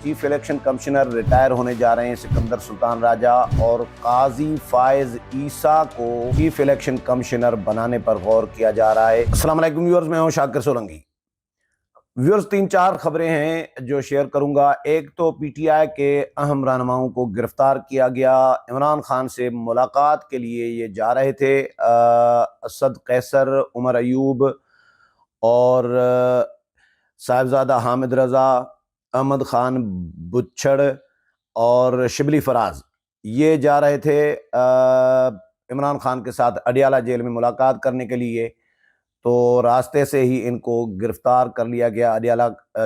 Chief election commissioner retire ہونے جا رہے ہیں سکندر سلطان راجہ، اور قاضی فائز عیسیٰ کو چیف الیکشن کمشنر بنانے پر غور کیا جا رہا ہے۔ السلام علیکم ویورز، میں ہوں شاکر سولنگی۔ ویورز، 3-4 خبریں ہیں جو شیئر کروں گا۔ ایک تو پی ٹی آئی کے اہم رہنماؤں کو گرفتار کیا گیا۔ عمران خان سے ملاقات کے لیے یہ جا رہے تھے، اسد قیصر، عمر ایوب اور صاحبزادہ حامد رضا، احمد خان بچھڑ اور شبلی فراز، یہ جا رہے تھے عمران خان کے ساتھ اڈیالہ جیل میں ملاقات کرنے کے لیے۔ تو راستے سے ہی ان کو گرفتار کر لیا گیا اڈیالہ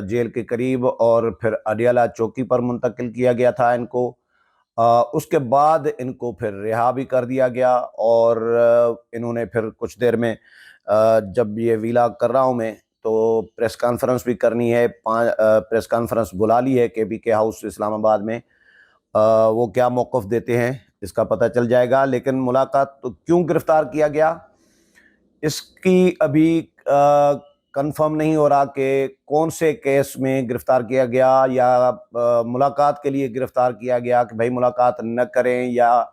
جیل کے قریب، اور پھر اڈیالہ چوکی پر منتقل کیا گیا تھا ان کو۔ اس کے بعد ان کو پھر رہا بھی کر دیا گیا، اور انہوں نے پھر کچھ دیر میں، جب یہ ویلاگ کر رہا ہوں میں، تو پریس کانفرنس بھی کرنی ہے، پریس کانفرنس بلا لی ہے کے بی کے ہاؤس اسلام آباد میں۔ وہ کیا موقف دیتے ہیں اس کا پتہ چل جائے گا۔ لیکن ملاقات تو کیوں گرفتار کیا گیا اس کی ابھی کنفرم نہیں ہو رہا کہ کون سے کیس میں گرفتار کیا گیا، یا ملاقات کے لیے گرفتار کیا گیا کہ بھائی ملاقات نہ کریں، یا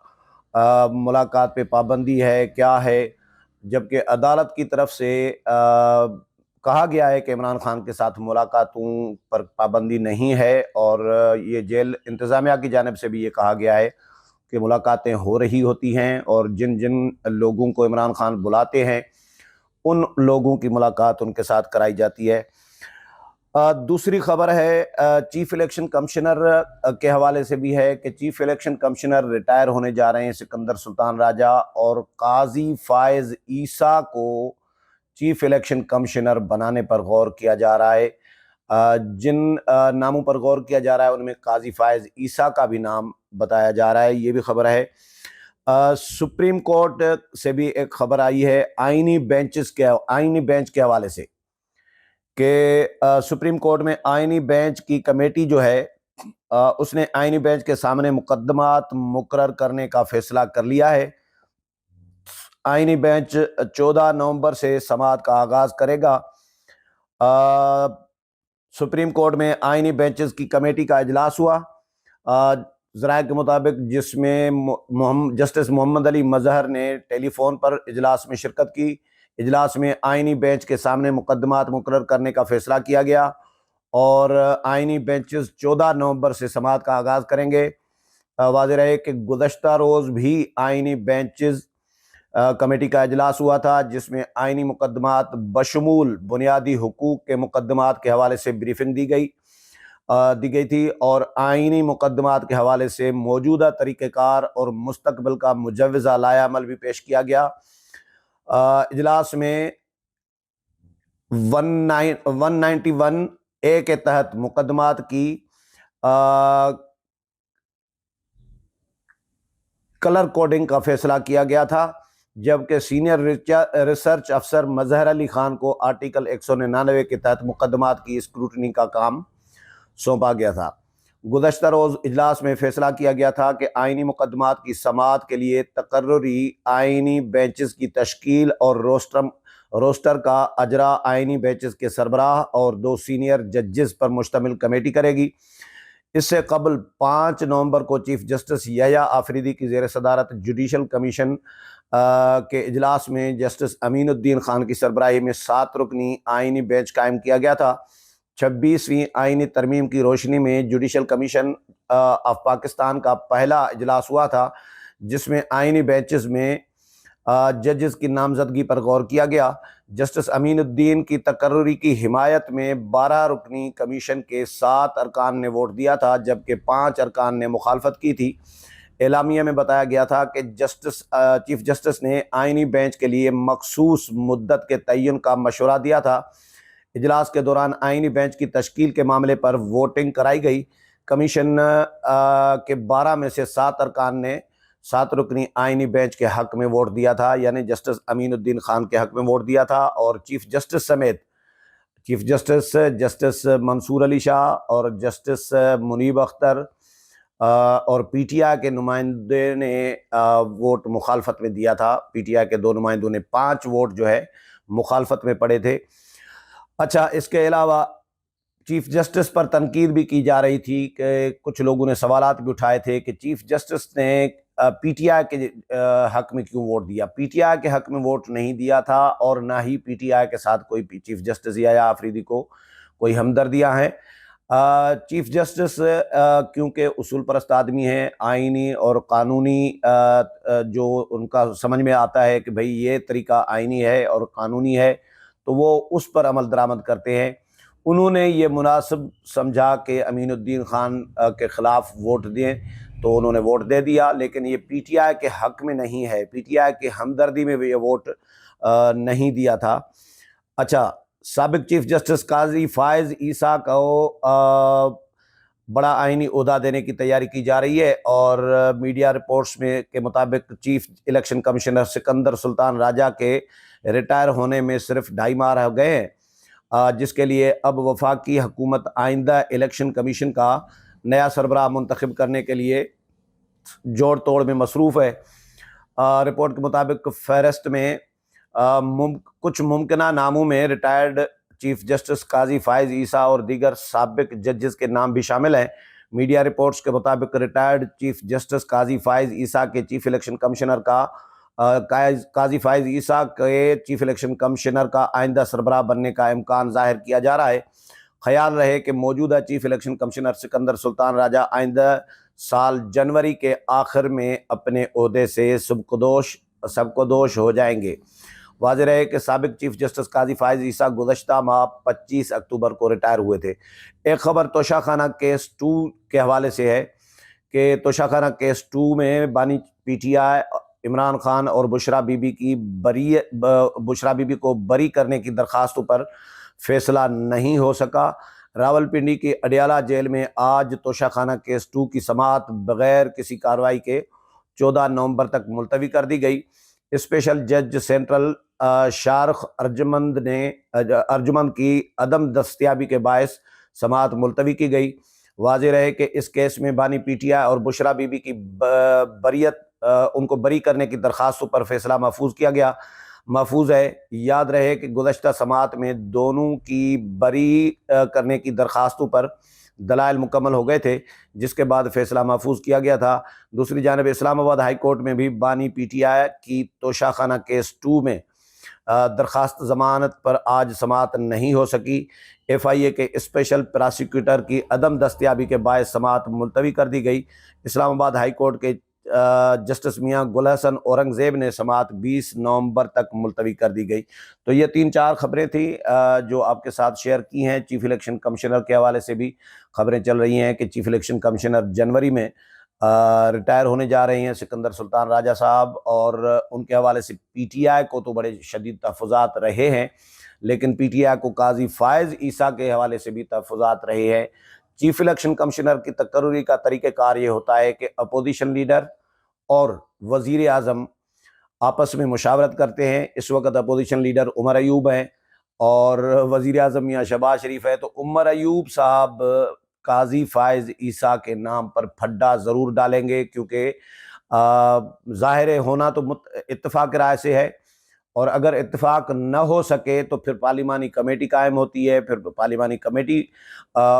ملاقات پہ پابندی ہے، کیا ہے۔ جبکہ عدالت کی طرف سے کہا گیا ہے کہ عمران خان کے ساتھ ملاقاتوں پر پابندی نہیں ہے، اور یہ جیل انتظامیہ کی جانب سے بھی یہ کہا گیا ہے کہ ملاقاتیں ہو رہی ہوتی ہیں، اور جن جن لوگوں کو عمران خان بلاتے ہیں ان لوگوں کی ملاقات ان کے ساتھ کرائی جاتی ہے۔ دوسری خبر ہے چیف الیکشن کمشنر کے حوالے سے بھی ہے کہ چیف الیکشن کمشنر ریٹائر ہونے جا رہے ہیں سکندر سلطان راجہ، اور قاضی فائز عیسیٰ کو چیف الیکشن کمشنر بنانے پر غور کیا جا رہا ہے۔ جن ناموں پر غور کیا جا رہا ہے ان میں قاضی فائز عیسیٰ کا بھی نام بتایا جا رہا ہے، یہ بھی خبر ہے۔ سپریم کورٹ سے بھی ایک خبر آئی ہے آئینی بینچ کے حوالے سے، کہ سپریم کورٹ میں آئینی بینچ کی کمیٹی جو ہے، اس نے آئینی بینچ کے سامنے مقدمات مقرر کرنے کا فیصلہ کر لیا ہے۔ آئینی بینچ 14 نومبر سے سماعت کا آغاز کرے گا۔ سپریم کورٹ میں آئینی بینچز کی کمیٹی کا اجلاس ہوا ذرائع کے مطابق، جس میں جسٹس محمد علی مظہر نے ٹیلی فون پر اجلاس میں شرکت کی۔ اجلاس میں آئینی بینچ کے سامنے مقدمات مقرر کرنے کا فیصلہ کیا گیا، اور آئینی بینچز 14 نومبر سے سماعت کا آغاز کریں گے۔ واضح رہے کہ گزشتہ روز بھی آئینی بینچز کمیٹی کا اجلاس ہوا تھا، جس میں آئینی مقدمات بشمول بنیادی حقوق کے مقدمات کے حوالے سے بریفنگ دی گئی تھی، اور آئینی مقدمات کے حوالے سے موجودہ طریقہ کار اور مستقبل کا مجوزہ لائحہ عمل بھی پیش کیا گیا۔ اجلاس میں 191A کے تحت مقدمات کی کلر کوڈنگ کا فیصلہ کیا گیا تھا، جبکہ سینئر ریسرچ افسر مظہر علی خان کو آرٹیکل 199 کے تحت مقدمات کی اسکروٹنی کا کام سونپا گیا تھا۔ گزشتہ روز اجلاس میں فیصلہ کیا گیا تھا کہ آئینی مقدمات کی سماعت کے لیے تقرری آئینی بینچز کی تشکیل اور روسٹر کا اجرا آئینی بینچز کے سربراہ اور 2 سینئر ججز پر مشتمل کمیٹی کرے گی۔ اس سے قبل 5 نومبر کو چیف جسٹس یحییٰ آفریدی کی زیر صدارت جوڈیشل کمیشن کے اجلاس میں جسٹس امین الدین خان کی سربراہی میں 7 رکنی آئینی بینچ قائم کیا گیا تھا۔ 26ویں آئینی ترمیم کی روشنی میں جوڈیشل کمیشن آف پاکستان کا پہلا اجلاس ہوا تھا، جس میں آئینی بینچز میں ججز کی نامزدگی پر غور کیا گیا۔ جسٹس امین الدین کی تقرری کی حمایت میں 12 رکنی کمیشن کے 7 ارکان نے ووٹ دیا تھا، جبکہ 5 ارکان نے مخالفت کی تھی۔ اعلامیہ میں بتایا گیا تھا کہ چیف جسٹس نے آئینی بینچ کے لیے مخصوص مدت کے تعین کا مشورہ دیا تھا۔ اجلاس کے دوران آئینی بینچ کی تشکیل کے معاملے پر ووٹنگ کرائی گئی۔ کمیشن کے 12 میں سے 7 ارکان نے 7 رکنی آئینی بینچ کے حق میں ووٹ دیا تھا، یعنی جسٹس امین الدین خان کے حق میں ووٹ دیا تھا، اور چیف جسٹس سمیت جسٹس منصور علی شاہ اور جسٹس منیب اختر اور پی ٹی آئی کے نمائندے نے ووٹ مخالفت میں دیا تھا۔ پی ٹی آئی کے 2 نمائندوں نے 5 ووٹ جو ہے مخالفت میں پڑے تھے۔ اچھا، اس کے علاوہ چیف جسٹس پر تنقید بھی کی جا رہی تھی کہ کچھ لوگوں نے سوالات بھی اٹھائے تھے کہ چیف جسٹس نے پی ٹی آئی کے حق میں کیوں ووٹ دیا. پی ٹی آئی کے حق میں ووٹ نہیں دیا تھا اور نہ ہی پی ٹی آئی کے ساتھ کوئی چیف جسٹس یا آفریدی کو کوئی ہمدردیاں ہیں. چیف جسٹس کیونکہ اصول پرست آدمی ہیں، آئینی اور قانونی جو ان کا سمجھ میں آتا ہے کہ بھئی یہ طریقہ آئینی ہے اور قانونی ہے تو وہ اس پر عمل درآمد کرتے ہیں. انہوں نے یہ مناسب سمجھا کہ امین الدین خان کے خلاف ووٹ دیں تو انہوں نے ووٹ دے دیا، لیکن یہ پی ٹی آئی کے حق میں نہیں ہے، پی ٹی آئی کے ہمدردی میں بھی یہ ووٹ نہیں دیا تھا. اچھا، سابق چیف جسٹس قاضی فائز عیسیٰ کو بڑا آئینی عہدہ دینے کی تیاری کی جا رہی ہے اور میڈیا رپورٹس میں کے مطابق چیف الیکشن کمشنر سکندر سلطان راجہ کے ریٹائر ہونے میں صرف 2.5 ماہ رہ گئے ہیں، جس کے لیے اب وفاقی حکومت آئندہ الیکشن کمیشن کا نیا سربراہ منتخب کرنے کے لیے جوڑ توڑ میں مصروف ہے. رپورٹ کے مطابق فہرست میں کچھ ممکنہ ناموں میں ریٹائرڈ چیف جسٹس قاضی فائز عیسیٰ اور دیگر سابق ججز کے نام بھی شامل ہیں. میڈیا رپورٹس کے مطابق ریٹائرڈ چیف جسٹس قاضی فائز عیسیٰ کے چیف الیکشن کمشنر کا قاضی فائز عیسیٰ کے چیف الیکشن کمشنر کا آئندہ سربراہ بننے کا امکان ظاہر کیا جا رہا ہے. خیال رہے کہ موجودہ چیف الیکشن کمشنر سکندر سلطان راجہ آئندہ سال جنوری کے آخر میں اپنے عہدے سے سبکدوش ہو جائیں گے. واضح رہے کہ سابق چیف جسٹس قاضی فائز عیسیٰ گزشتہ ماہ 25 اکتوبر کو ریٹائر ہوئے تھے. ایک خبر توشہ خانہ کیس 2 کے حوالے سے ہے کہ توشہ خانہ کیس 2 میں بانی P T I Imran Khan اور بشرا بی بی کو بری کرنے کی درخواستوں پر فیصلہ نہیں ہو سکا. راولپنڈی کی اڈیالہ جیل میں آج توشہ خانہ کیس 2 کی سماعت بغیر کسی کارروائی کے 14 نومبر تک ملتوی کر دی گئی. اسپیشل جج سینٹرل شارخ ارجمند کی عدم دستیابی کے باعث سماعت ملتوی کی گئی. واضح رہے کہ اس کیس میں بانی پی ٹی آئی اور بشرا بی کی ان کو بری کرنے کی درخواستوں پر فیصلہ محفوظ ہے. یاد رہے کہ گزشتہ سماعت میں دونوں کی بری کرنے کی درخواستوں پر دلائل مکمل ہو گئے تھے، جس کے بعد فیصلہ محفوظ کیا گیا تھا. دوسری جانب اسلام آباد ہائی کورٹ میں بھی بانی پی ٹی آئی کی توشہ خانہ کیس 2 میں درخواست ضمانت پر آج سماعت نہیں ہو سکی. ایف آئی اے کے اسپیشل پراسیکیوٹر کی عدم دستیابی کے باعث سماعت ملتوی کر دی گئی. اسلام آباد ہائی کورٹ کے جسٹس میاں گل حسن اورنگزیب نے سماعت 20 نومبر تک ملتوی کر دی گئی. تو یہ 3-4 خبریں تھیں جو آپ کے ساتھ شیئر کی ہیں. چیف الیکشن کمشنر کے حوالے سے بھی خبریں چل رہی ہیں کہ چیف الیکشن کمشنر جنوری میں ریٹائر ہونے جا رہے ہیں سکندر سلطان راجہ صاحب، اور ان کے حوالے سے پی ٹی آئی کو تو بڑے شدید تحفظات رہے ہیں، لیکن پی ٹی آئی کو قاضی فائز عیسیٰ کے حوالے سے بھی تحفظات رہے ہیں. چیف الیکشن کمشنر کی تقرری کا طریقہ کار یہ ہوتا ہے کہ اپوزیشن لیڈر اور وزیر اعظم آپس میں مشاورت کرتے ہیں. اس وقت اپوزیشن لیڈر عمر ایوب ہیں اور وزیر اعظم میاں شہباز شریف ہے، تو عمر ایوب صاحب قاضی فائز عیسیٰ کے نام پر پھڈا ضرور ڈالیں گے، کیونکہ ظاہر ہونا تو اتفاق رائے سے ہے، اور اگر اتفاق نہ ہو سکے تو پھر پارلیمانی کمیٹی قائم ہوتی ہے، پھر پارلیمانی کمیٹی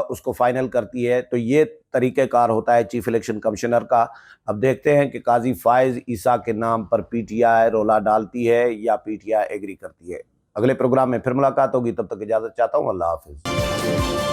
اس کو فائنل کرتی ہے. تو یہ طریقہ کار ہوتا ہے چیف الیکشن کمشنر کا. اب دیکھتے ہیں کہ قاضی فائز عیسیٰ کے نام پر پی ٹی آئی رولا ڈالتی ہے یا پی ٹی آئی ایگری کرتی ہے. اگلے پروگرام میں پھر ملاقات ہوگی، تب تک اجازت چاہتا ہوں. اللہ حافظ.